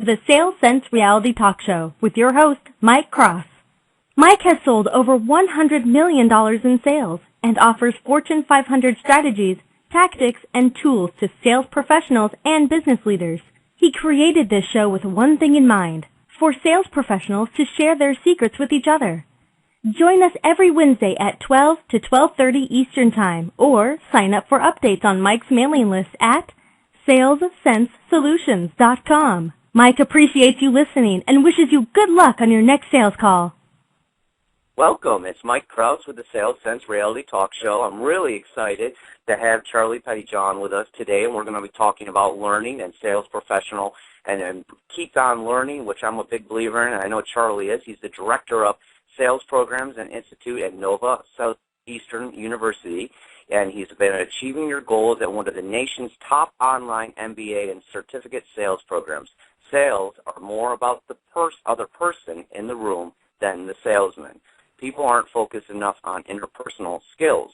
The Sales Sense Reality Talk Show with your host, Mike Krause. Mike has sold over $100 million in sales and offers Fortune 500 strategies, tactics, and tools to sales professionals and business leaders. He created this show with one thing in mind, for sales professionals to share their secrets with each other. Join us every Wednesday at 12 to 12:30 Eastern Time, or sign up for updates on Mike's mailing list at salessensesolutions.com. Mike appreciates you listening and wishes you good luck on your next sales call. Welcome. It's Mike Krause with the Sales Sense Reality Talk Show. I'm really excited to have Charlie Pettijohn with us today, and we're going to be talking about learning and sales professional and keep on learning, which I'm a big believer in, and I know Charlie is. He's the director of Sales Programs and Institute at Nova Southeastern University, and he's been achieving your goals at one of the nation's top online MBA and certificate sales programs. Sales are more about the other person in the room than the salesman. People aren't focused enough on interpersonal skills,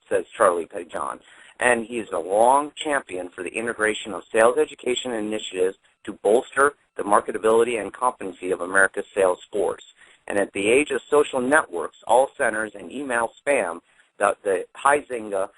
says Charlie Pettijohn, and he is a long champion for the integration of sales education initiatives to bolster the marketability and competency of America's sales force. And at the age of social networks, call centers, and email spam, the Huizinga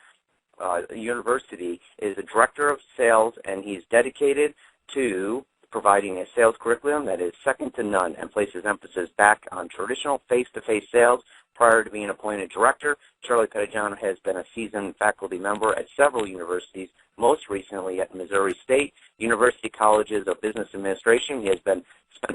University is the director of sales, and he's dedicated to providing a sales curriculum that is second to none and places emphasis back on traditional face-to-face sales. Prior to being appointed director, Charlie Pettijohn has been a seasoned faculty member at several universities, most recently at Missouri State University Colleges of Business Administration. He has spent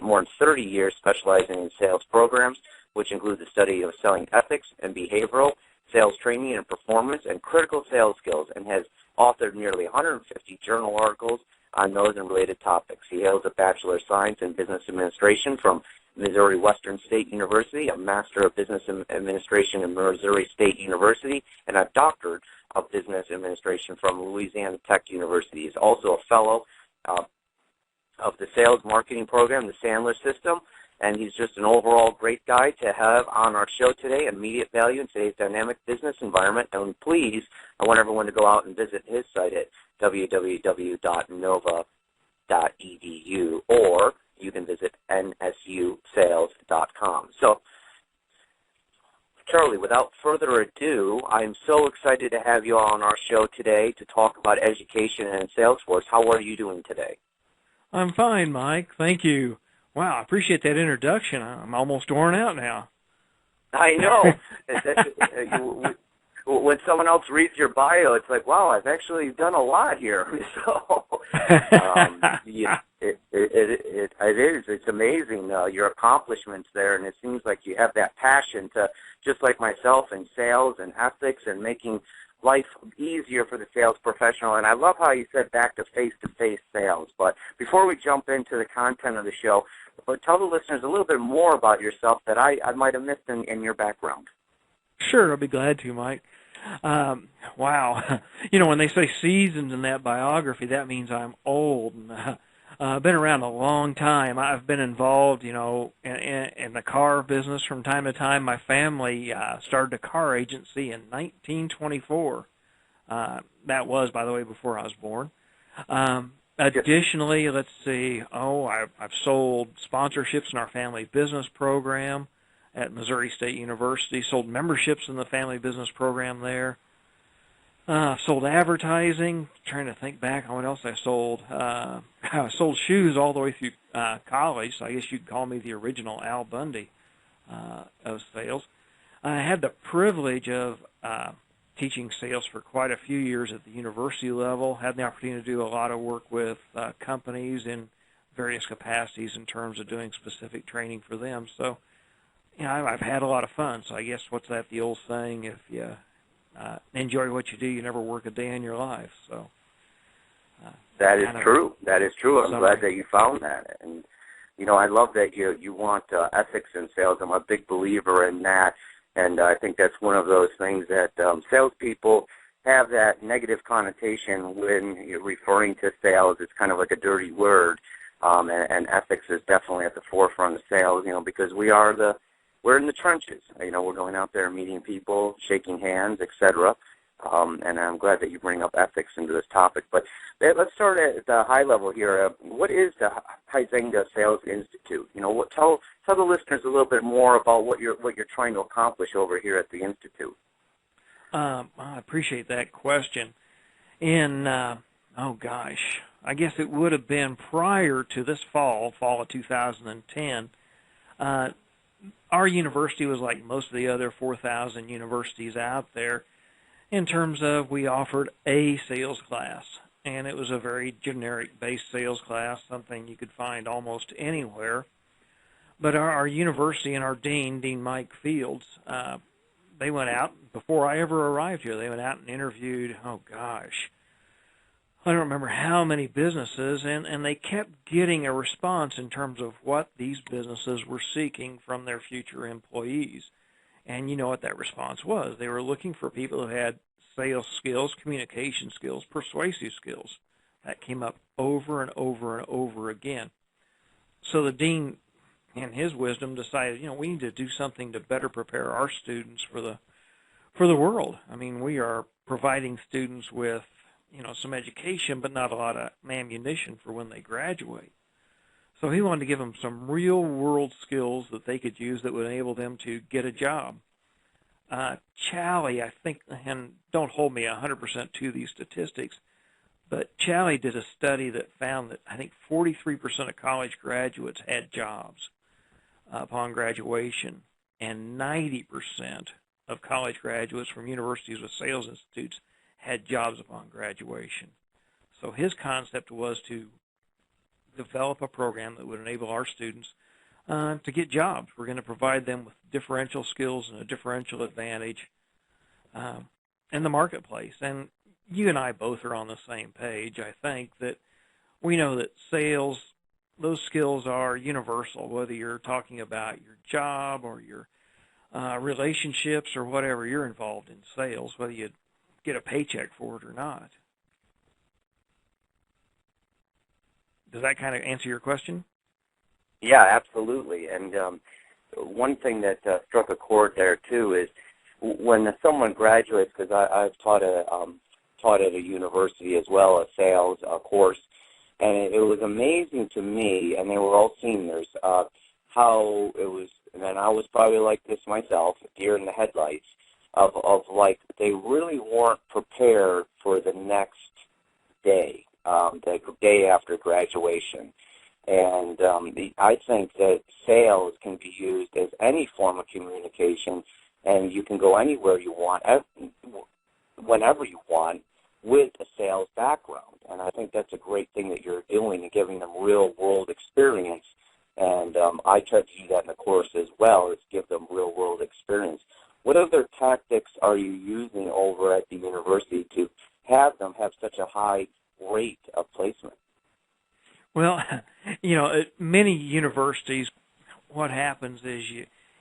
more than 30 years specializing in sales programs, which include the study of selling ethics and behavioral, sales training and performance, and critical sales skills, and has authored nearly 150 journal articles on those and related topics. He holds a Bachelor of Science in Business Administration from Missouri Western State University, a Master of Business Administration in Missouri State University, and a Doctorate of Business Administration from Louisiana Tech University. He is also a Fellow of the Sales Marketing Program, the Sandler System, and he's just an overall great guy to have on our show today, immediate value in today's dynamic business environment. And please, I want everyone to go out and visit his site at www.nova.edu, or you can visit nsusales.com. So, Charlie, without further ado, I'm so excited to have you on our show today to talk about education and Salesforce. How are you doing today? I'm fine, Mike. Thank you. Wow, I appreciate that introduction. I'm almost worn out now. I know. When someone else reads your bio, it's like, wow, I've actually done a lot here. So, yeah, it is. It's amazing, your accomplishments there, and it seems like you have that passion to, just like myself, in sales and ethics and making life easier for the sales professional. And I love how you said back to face-to-face sales. But before we jump into the content of the show, tell the listeners a little bit more about yourself that I might have missed in your background. Sure, I'll be glad to, Mike. Wow. When they say seasoned in that biography, that means I'm old. I've been around a long time. I've been involved, in the car business from time to time. My family started a car agency in 1924. That was, by the way, before I was born. Additionally, let's see, I've sold sponsorships in our family business program at Missouri State University, sold memberships in the family business program there. Sold advertising, trying to think back on what else I sold. I sold shoes all the way through college, so I guess you'd call me the original Al Bundy of sales. I had the privilege of teaching sales for quite a few years at the university level, had the opportunity to do a lot of work with companies in various capacities in terms of doing specific training for them. So, I've had a lot of fun. So I guess the old saying, if you enjoy what you do, you never work a day in your life. So that is true. That is true. I'm glad that you found that. And, I love that you want ethics in sales. I'm a big believer in that. And I think that's one of those things that salespeople have that negative connotation when you're referring to sales. It's kind of like a dirty word, and ethics is definitely at the forefront of sales, because we're in the trenches. We're going out there meeting people, shaking hands, etc. and I'm glad that you bring up ethics into this topic. But let's start at the high level here. What is the Huizenga Sales Institute? Tell the listeners a little bit more about what you're trying to accomplish over here at the Institute. I appreciate that question. I guess it would have been prior to this fall of 2010. Our university was like most of the other 4,000 universities out there in terms of we offered a sales class, and it was a very generic-based sales class, something you could find almost anywhere. But our university and our dean Mike Fields, they went out, before I ever arrived here, they went out and interviewed, I don't remember how many businesses, and they kept getting a response in terms of what these businesses were seeking from their future employees. And you know what that response was. They were looking for people who had sales skills, communication skills, persuasive skills. That came up over and over and over again. So the dean, in his wisdom, decided, we need to do something to better prepare our students for the world. I mean, we are providing students with some education, but not a lot of ammunition for when they graduate. So he wanted to give them some real-world skills that they could use that would enable them to get a job. Chally, I think, and don't hold me 100% to these statistics, but Chally did a study that found that I think 43% of college graduates had jobs upon graduation, and 90% of college graduates from universities with sales institutes had jobs upon graduation. So his concept was to develop a program that would enable our students to get jobs. We're going to provide them with differential skills and a differential advantage in the marketplace. And you and I both are on the same page. I think that we know that sales, those skills are universal, whether you're talking about your job or your relationships or whatever you're involved in sales, whether you get a paycheck for it or not. Does that kind of answer your question? Yeah, absolutely. And one thing that struck a chord there too is when someone graduates, because I've taught at a university as well, a sales course, and it was amazing to me, and they were all seniors, how it was, and I was probably like this myself, deer in the headlights, of like they really weren't prepared for the next day, the day after graduation. And I think that sales can be used as any form of communication, and you can go anywhere you want, whenever you want, with a sales background. And I think that's a great thing that you're doing and giving them real-world experience. And I try to do that in the course as well, is give them real-world experience. What other tactics are you using over at the university to have them have such a high rate of placement? Well, at many universities, what happens is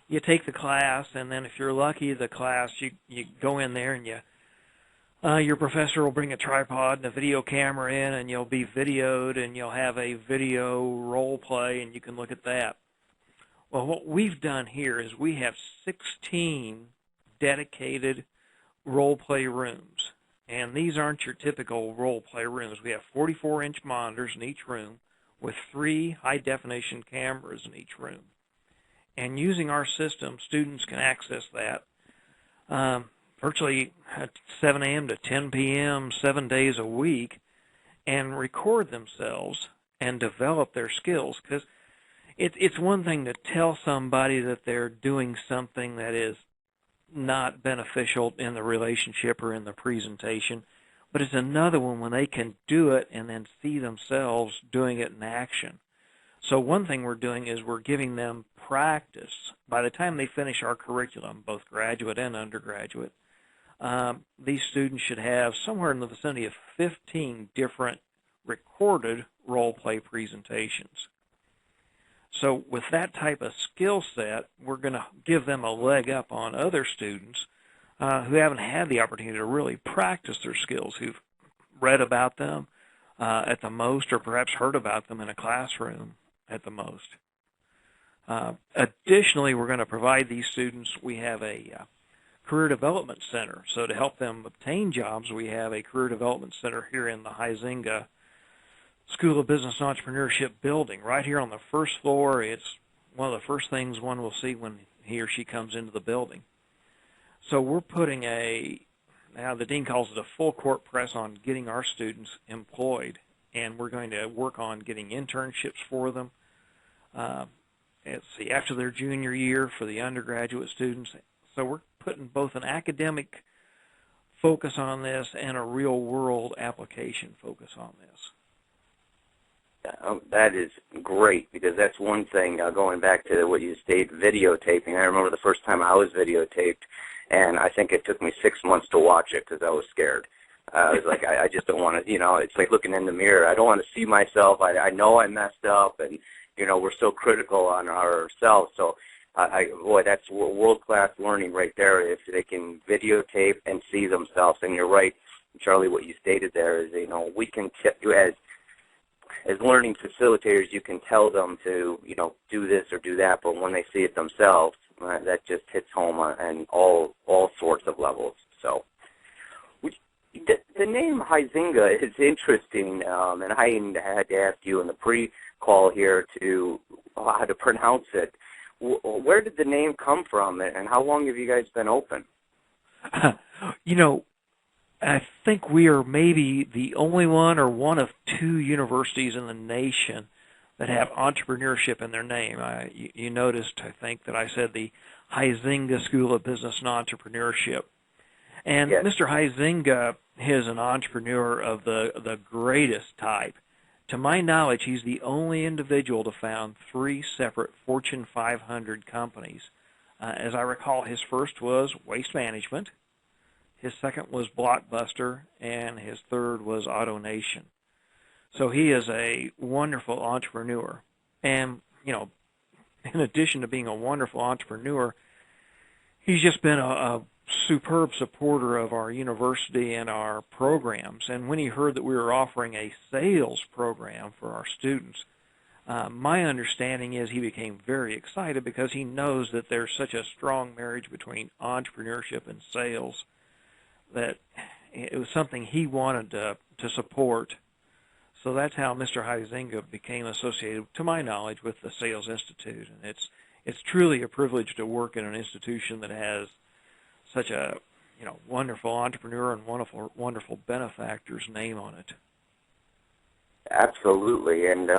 you take the class, and then if you're lucky, the class, you go in there and your professor will bring a tripod and a video camera in, and you'll be videoed, and you'll have a video role play, and you can look at that. Well, what we've done here is we have 16 dedicated role play rooms. And these aren't your typical role play rooms. We have 44-inch monitors in each room with 3 high-definition cameras in each room. And using our system, students can access that virtually at 7 a.m. to 10 p.m., 7 days a week, and record themselves and develop their skills. Because it's one thing to tell somebody that they're doing something that is not beneficial in the relationship or in the presentation, but it's another one when they can do it and then see themselves doing it in action. So one thing we're doing is we're giving them practice. By the time they finish our curriculum, both graduate and undergraduate, these students should have somewhere in the vicinity of 15 different recorded role-play presentations. So with that type of skill set, we're going to give them a leg up on other students who haven't had the opportunity to really practice their skills, who've read about them at the most, or perhaps heard about them in a classroom at the most. Additionally, we're going to provide these students, we have a career development center. So to help them obtain jobs, we have a career development center here in the Huizenga School of Business and Entrepreneurship building, right here on the first floor. It's one of the first things one will see when he or she comes into the building. So we're putting now the dean calls it a full court press on getting our students employed, and we're going to work on getting internships for them. After their junior year for the undergraduate students. So we're putting both an academic focus on this and a real-world application focus on this. That is great, because that's one thing, going back to what you stated, videotaping. I remember the first time I was videotaped, and I think it took me 6 months to watch it because I was scared. I was like, I just don't want to, it's like looking in the mirror. I don't want to see myself. I know I messed up, and, we're so critical on ourselves. So, boy, that's world-class learning right there, if they can videotape and see themselves. And you're right, Charlie, what you stated there is, we can, as learning facilitators, you can tell them to, do this or do that, but when they see it themselves, that just hits home on all sorts of levels. So, the name Huizenga is interesting, and I had to ask you in the pre-call here how to pronounce it. Where did the name come from, and how long have you guys been open? I think we are maybe the only one or one of two universities in the nation that have entrepreneurship in their name. You noticed, I think, that I said the Huizenga School of Business and Entrepreneurship. And yes. Mr. Huizenga is an entrepreneur of the greatest type. To my knowledge, he's the only individual to found 3 separate Fortune 500 companies. As I recall, his first was Waste Management, his second was Blockbuster, and his third was AutoNation. So he is a wonderful entrepreneur. And, in addition to being a wonderful entrepreneur, he's just been a superb supporter of our university and our programs. And when he heard that we were offering a sales program for our students, my understanding is he became very excited because he knows that there's such a strong marriage between entrepreneurship and sales that it was something he wanted to support. So that's how Mr. Huizenga became associated, to my knowledge, with the Sales Institute. And it's truly a privilege to work in an institution that has such a wonderful entrepreneur and wonderful benefactor's name on it. Absolutely, and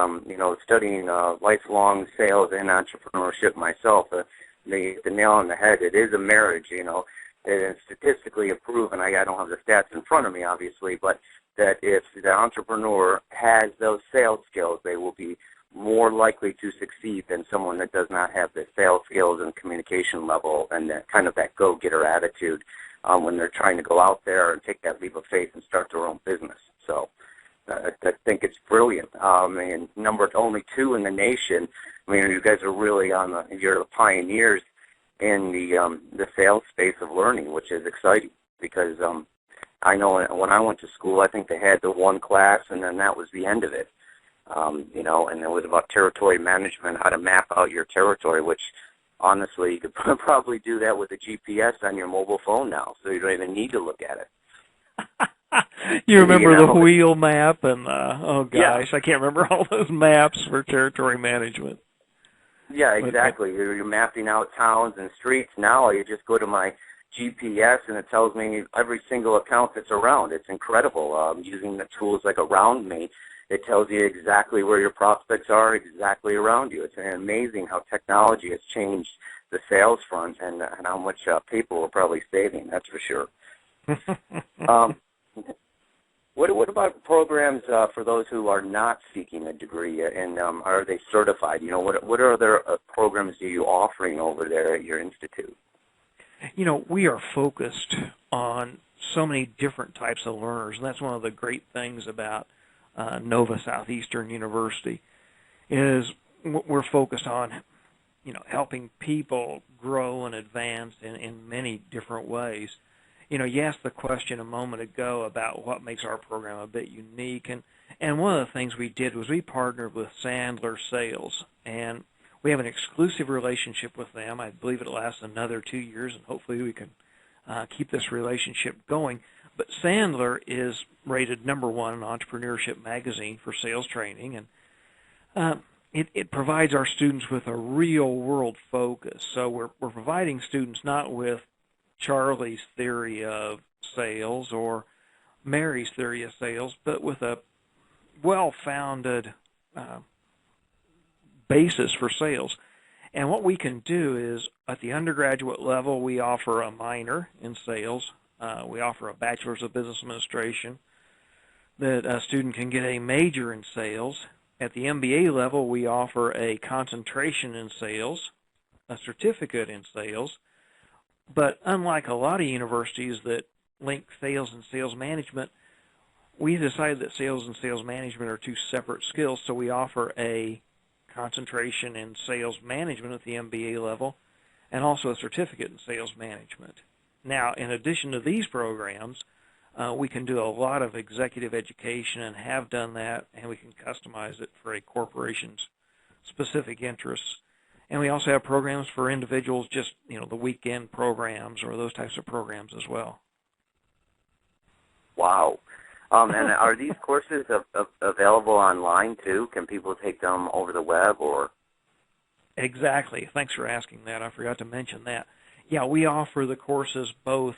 studying lifelong sales and entrepreneurship myself, the nail on the head. It is a marriage, and statistically proven. I don't have the stats in front of me, obviously, but that if the entrepreneur has those sales skills, they will be more likely to succeed than someone that does not have the sales skills and communication level and that go-getter attitude when they're trying to go out there and take that leap of faith and start their own business. So I think it's brilliant. And only 2 in the nation. You guys are really you're the pioneers in the sales space of learning, which is exciting because I know when I went to school, I think they had the one class and then that was the end of it. And it was about territory management, how to map out your territory, which honestly you could probably do that with a GPS on your mobile phone now, so you don't even need to look at it. You remember the wheel map and, oh gosh, yeah. I can't remember all those maps for territory management. Yeah, exactly. You're mapping out towns and streets. Now you just go to my GPS and it tells me every single account that's around. It's incredible. Using the tools like Around Me, it tells you exactly where your prospects are, exactly around you. It's amazing how technology has changed the sales front and how much people we're probably saving, that's for sure. What about programs for those who are not seeking a degree, and are they certified? What other programs are you offering over there at your institute? We are focused on so many different types of learners, and that's one of the great things about Nova Southeastern University is we're focused on, helping people grow and advance in many different ways. You asked the question a moment ago about what makes our program a bit unique, and one of the things we did was we partnered with Sandler Sales, and we have an exclusive relationship with them. I believe it lasts another 2 years, and hopefully we can keep this relationship going. But Sandler is rated #1 in Entrepreneurship magazine for sales training, and it provides our students with a real-world focus. So we're providing students not with Charlie's theory of sales or Mary's theory of sales, but with a well-founded basis for sales. And what we can do is, at the undergraduate level, we offer a minor in sales. We offer a bachelor's of business administration that a student can get a major in sales. At the MBA level, we offer a concentration in sales, a certificate in sales. But unlike a lot of universities that link sales and sales management, we decided that sales and sales management are two separate skills, so we offer a concentration in sales management at the MBA level and also a certificate in sales management. Now, in addition to these programs, we can do a lot of executive education and have done that, and we can customize it for a corporation's specific interests. And we also have programs for individuals, just, the weekend programs or those types of programs as well. Wow. And are these courses available online too? Can people take them over the web or? Exactly. Thanks for asking that. I forgot to mention that. Yeah, we offer the courses both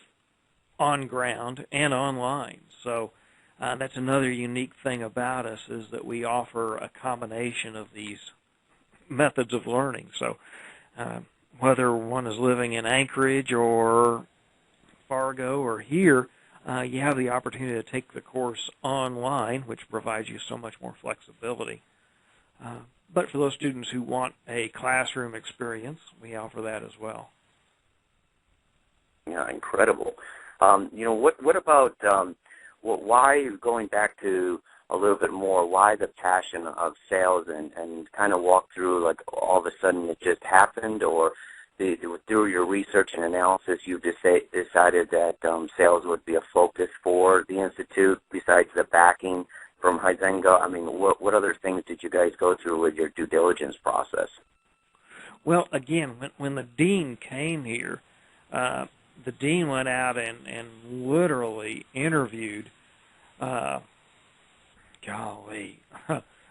on ground and online. So that's another unique thing about us, is that we offer a combination of these methods of learning. So whether one is living in Anchorage or Fargo or here, you have the opportunity to take the course online, which provides you so much more flexibility. But for those students who want a classroom experience, we offer that as well. Yeah, incredible. What about, why, going back to a little bit more, why the passion of sales, and kind of walk through, like, all of a sudden it just happened, or through your research and analysis you decided that sales would be a focus for the Institute besides the backing from Huizenga? I mean, what other things did you guys go through with your due diligence process? Well, again, when the dean came here, the dean went out and literally interviewed, an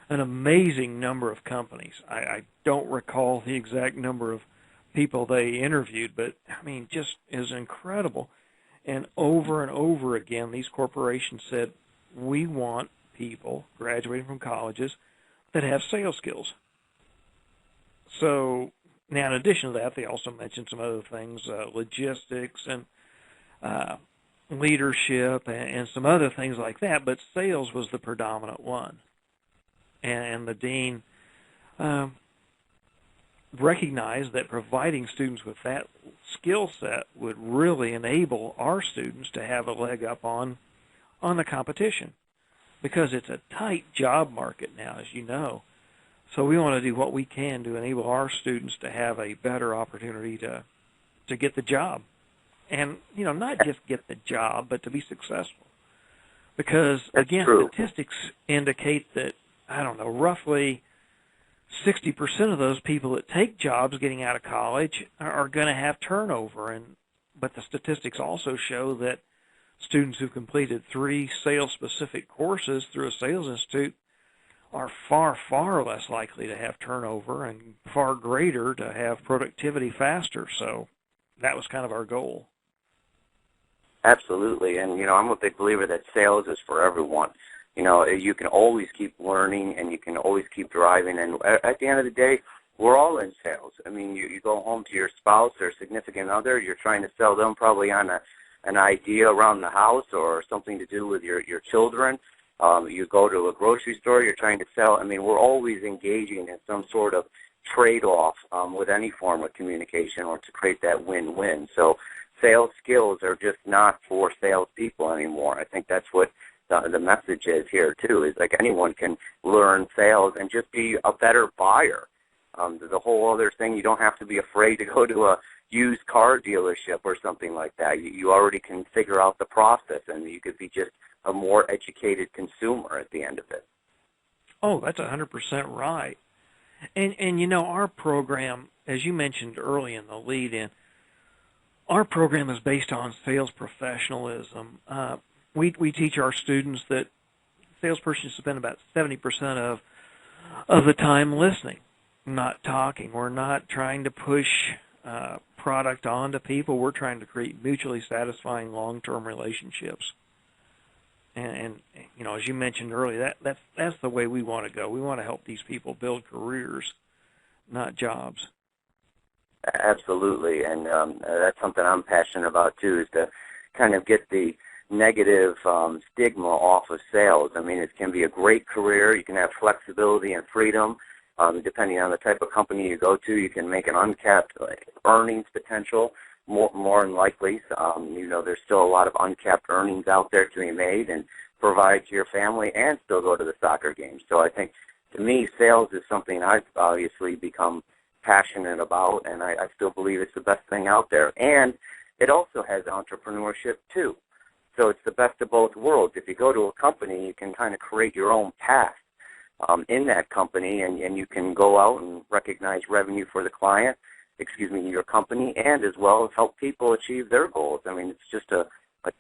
amazing number of companies. I don't recall the exact number of people they interviewed, but, just is incredible. And over again, these corporations said, we want people graduating from colleges that have sales skills. So now, in addition to that, they also mentioned some other things, logistics and leadership and some other things like that, but sales was the predominant one. And the dean recognized that providing students with that skill set would really enable our students to have a leg up on the competition, because it's a tight job market now, as you know. So we want to do what we can to enable our students to have a better opportunity to get the job. And, not just get the job, but to be successful. Because, again, statistics indicate that, roughly 60% of those people that take jobs getting out of college are going to have turnover. But the statistics also show that students who completed 3 sales-specific courses through a sales institute are far, far less likely to have turnover and far greater to have productivity faster. So that was kind of our goal. Absolutely. And, I'm a big believer that sales is for everyone. You can always keep learning and you can always keep driving. And at the end of the day, we're all in sales. You go home to your spouse or significant other, you're trying to sell them probably on an idea around the house or something to do with your children. You go to a grocery store, you're trying to sell. We're always engaging in some sort of trade-off with any form of communication or to create that win-win. So sales skills are just not for salespeople anymore. I think that's what the message is here, too, is like anyone can learn sales and just be a better buyer. The whole other thing, you don't have to be afraid to go to a used car dealership or something like that. You already can figure out the process, and you could be just a more educated consumer at the end of it. Oh, that's 100% right. And our program, as you mentioned early in the lead-in, Our program is based on sales professionalism. We teach our students that salesperson should spend about 70% of the time listening, not talking. We're not trying to push product onto people. We're trying to create mutually satisfying long-term relationships. And as you mentioned earlier, that's the way we want to go. We want to help these people build careers, not jobs. Absolutely, and that's something I'm passionate about too, is to kind of get the negative stigma off of sales. I mean, it can be a great career. You can have flexibility and freedom. Depending on the type of company you go to, you can make an uncapped earnings potential, more than likely. There's still a lot of uncapped earnings out there to be made and provide to your family and still go to the soccer games. So I think, to me, sales is something I've obviously become passionate about, and I still believe it's the best thing out there. And it also has entrepreneurship, too. So it's the best of both worlds. If you go to a company, you can kind of create your own path in that company, and you can go out and recognize revenue for the client, your company, and as well as help people achieve their goals. I mean, it's just a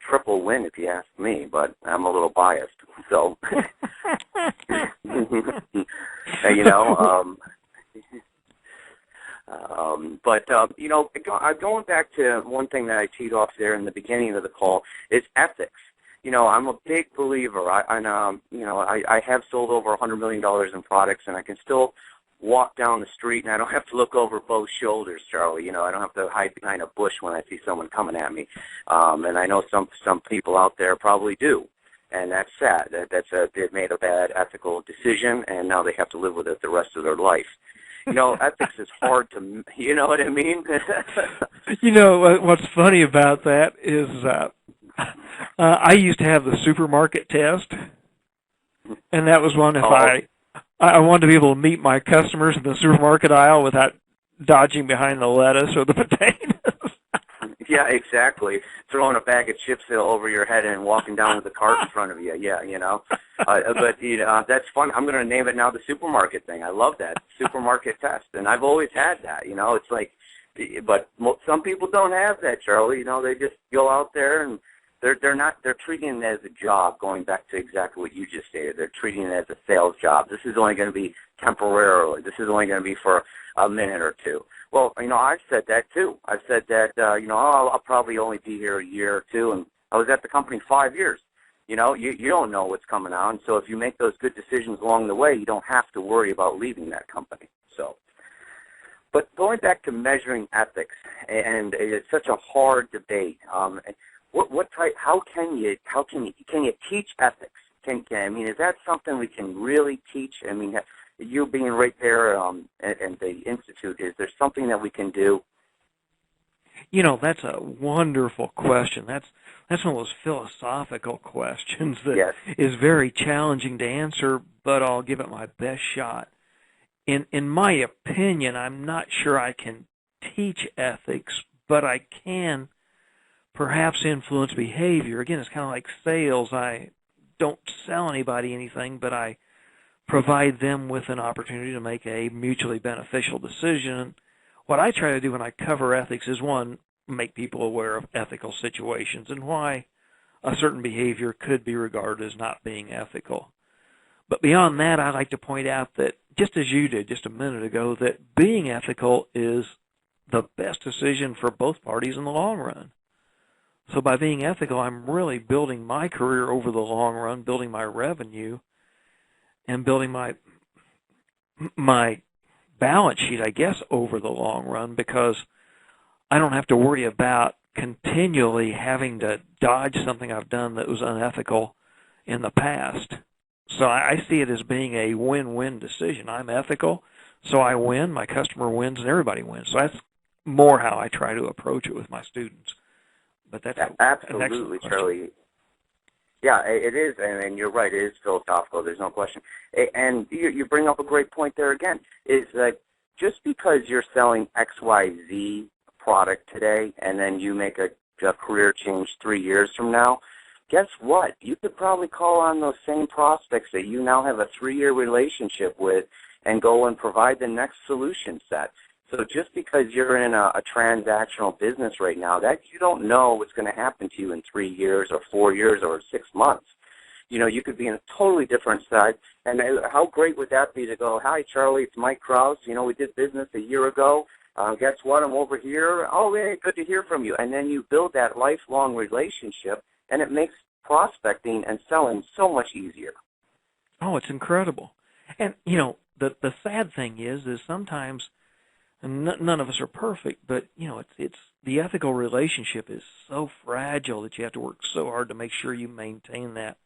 triple win if you ask me, but I'm a little biased. So, going back to one thing that I teed off there in the beginning of the call is ethics. I'm a big believer. I have sold over $100 million in products, and I can still walk down the street, and I don't have to look over both shoulders, Charlie. I don't have to hide behind a bush when I see someone coming at me. And I know some people out there probably do, and that's sad. They've made a bad ethical decision, and now they have to live with it the rest of their life. Ethics is hard to, you know what I mean? What's funny about that is I used to have the supermarket test, and that was one if I wanted to be able to meet my customers in the supermarket aisle without dodging behind the lettuce or the potatoes. Yeah, exactly. Throwing a bag of chips over your head and walking down with the cart in front of you. Yeah, but that's fun. I'm going to name it now the supermarket thing. I love that supermarket test, and I've always had that. It's like, but some people don't have that, Charlie. They just go out there and they're treating it as a job. Going back to exactly what you just stated, they're treating it as a sales job. This is only going to be temporarily. This is only going to be for a minute or two. Well, I've said that too. I've said that, I'll probably only be here a year or two, and I was at the company 5 years. You don't know what's coming on, so if you make those good decisions along the way, you don't have to worry about leaving that company. So, but going back to measuring ethics, and it's such a hard debate. What type? How can you teach ethics? Is that something we can really teach? You being right there at the Institute, is there something that we can do? That's a wonderful question. That's one of those philosophical questions that is very challenging to answer, but I'll give it my best shot. In my opinion, I'm not sure I can teach ethics, but I can perhaps influence behavior. Again, it's kind of like sales. I don't sell anybody anything, but I provide them with an opportunity to make a mutually beneficial decision. What I try to do when I cover ethics is, one, make people aware of ethical situations and why a certain behavior could be regarded as not being ethical. But beyond that, I'd like to point out that, just as you did just a minute ago, that being ethical is the best decision for both parties in the long run. So by being ethical, I'm really building my career over the long run, building my revenue, and building my balance sheet, I guess, over the long run, because I don't have to worry about continually having to dodge something I've done that was unethical in the past. So I see it as being a win-win decision. I'm ethical, so I win, my customer wins, and everybody wins. So that's more how I try to approach it with my students. But that's absolutely, Charlie. Yeah, it is, and you're right. It is philosophical. There's no question. And you bring up a great point there again. Is that just because you're selling XYZ product today, and then you make a career change 3 years from now, guess what? You could probably call on those same prospects that you now have a 3-year relationship with and go and provide the next solution set. So just because you're in a transactional business right now, that you don't know what's going to happen to you in 3 years or 4 years or 6 months. You know, you could be in a totally different side. And how great would that be to go, hi, Charlie, it's Mike Krause. You know, we did business a year ago. Guess what? I'm over here. Oh, hey, good to hear from you. And then you build that lifelong relationship, and it makes prospecting and selling so much easier. Oh, it's incredible. And, you know, the sad thing is sometimes none of us are perfect, but, you know, it's the ethical relationship is so fragile that you have to work so hard to make sure you maintain that.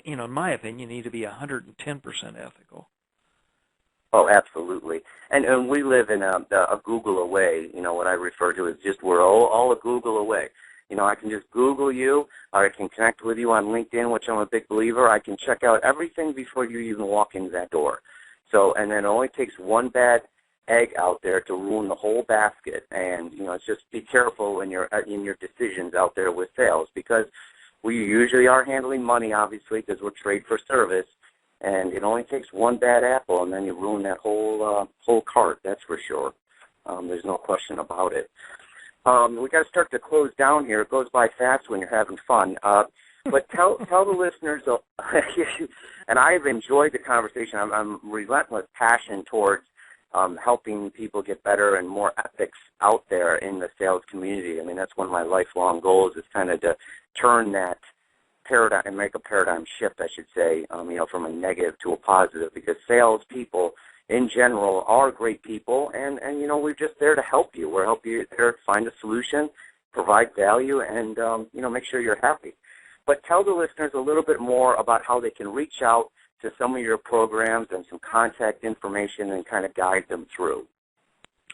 You know, in my opinion, you need to be 110% ethical. Oh, absolutely. And we live in a Google away. You know, what I refer to as just we're all a Google away. You know, I can just Google you, or I can connect with you on LinkedIn, which I'm a big believer. I can check out everything before you even walk into that door. So, and then it only takes one bad egg out there to ruin the whole basket. And, you know, it's just be careful in your decisions out there with sales, because we usually are handling money, obviously, because we're trade for service. And it only takes one bad apple, and then you ruin that whole cart. That's for sure. There's no question about it. We got to start to close down here. It goes by fast when you're having fun. But tell the listeners, and I've enjoyed the conversation. I'm relentless passion towards helping people get better and more ethics out there in the sales community. I mean, that's one of my lifelong goals, is kind of to turn that paradigm and make a paradigm shift, I should say, you know, from a negative to a positive, because salespeople in general are great people, and you know, we're just there to help you. We're help you there to find a solution, provide value, and you know, make sure you're happy. But tell the listeners a little bit more about how they can reach out to some of your programs and some contact information and kind of guide them through.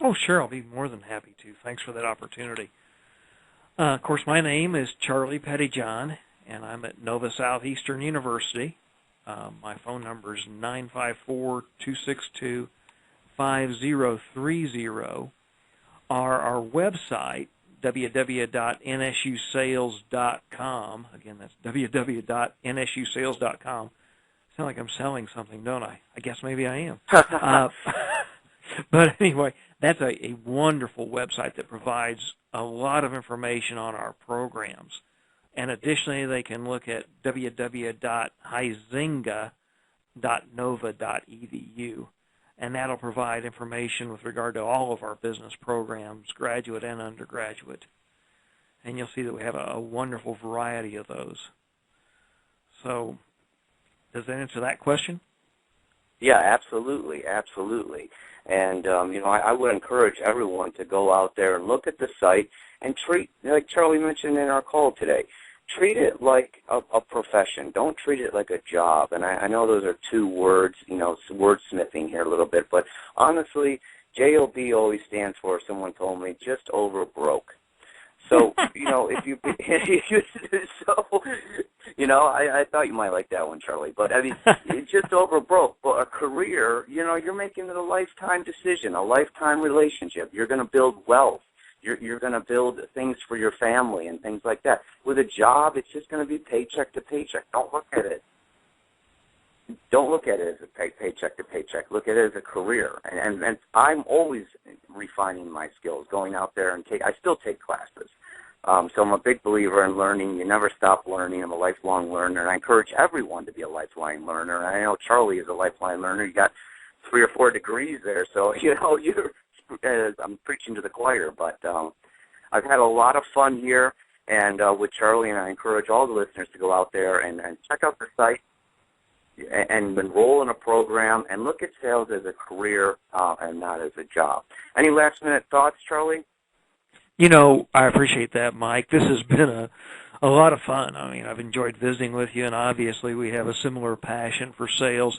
Oh, sure. I'll be more than happy to. Thanks for that opportunity. Of course, my name is Charlie Pettijohn, and I'm at Nova Southeastern University. My phone number is 954-262-5030. Our website, www.nsusales.com. Again, that's www.nsusales.com. Sound like I'm selling something, don't I? I guess maybe I am. But anyway, that's a wonderful website that provides a lot of information on our programs. And additionally, they can look at www.huizenga.nova.edu, and that'll provide information with regard to all of our business programs, graduate and undergraduate. And you'll see that we have a wonderful variety of those. So, does that answer that question? Yeah, absolutely, absolutely. And, you know, I would encourage everyone to go out there and look at the site and treat, like Charlie mentioned in our call today, treat it like a profession. Don't treat it like a job. And I know those are two words, you know, wordsmithing here a little bit, but honestly, JOB always stands for, someone told me, just over broke. So, you know, if you so, you know, I thought you might like that one, Charlie. But, I mean, it's just over broke. But a career, you know, you're making it a lifetime decision, a lifetime relationship. You're going to build wealth. You're going to build things for your family and things like that. With a job, it's just going to be paycheck to paycheck. Don't look at it as a paycheck to paycheck. Look at it as a career. And I'm always refining my skills, going out there and I still take classes. So I'm a big believer in learning. You never stop learning. I'm a lifelong learner, and I encourage everyone to be a lifelong learner. And I know Charlie is a lifelong learner. You got 3 or 4 degrees there, so, you know, I'm preaching to the choir. But I've had a lot of fun here and with Charlie, and I encourage all the listeners to go out there and check out the site and enroll in a program and look at sales as a career and not as a job. Any last-minute thoughts, Charlie? You know, I appreciate that, Mike. This has been a lot of fun. I mean, I've enjoyed visiting with you, and obviously we have a similar passion for sales.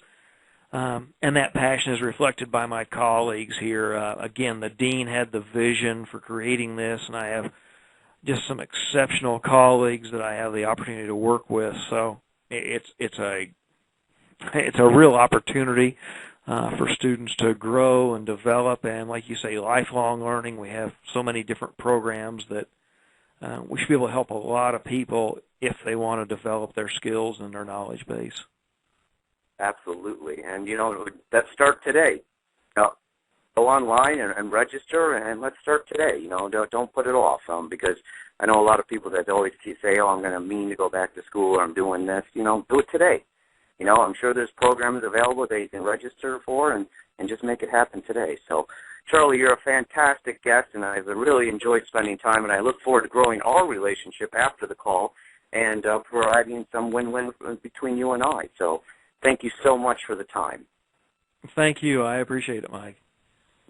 And that passion is reflected by my colleagues here. Again, the dean had the vision for creating this, and I have just some exceptional colleagues that I have the opportunity to work with. So it's a real opportunity for students to grow and develop, and like you say, lifelong learning. We have so many different programs that we should be able to help a lot of people if they want to develop their skills and their knowledge base. Absolutely. And, you know, let's start today. go online and register, and let's start today. You know, don't put it off, because I know a lot of people that always say, oh, I'm going to mean to go back to school, or I'm doing this. You know, do it today. You know, I'm sure there's programs available that you can register for and just make it happen today. So, Charlie, you're a fantastic guest, and I've really enjoyed spending time, and I look forward to growing our relationship after the call and providing some win-win between you and I. So thank you so much for the time. Thank you. I appreciate it, Mike.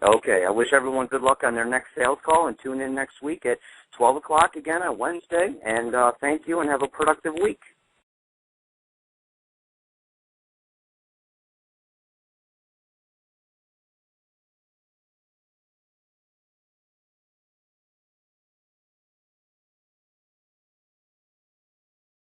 Okay. I wish everyone good luck on their next sales call, and tune in next week at 12 o'clock again on Wednesday. And thank you, and have a productive week.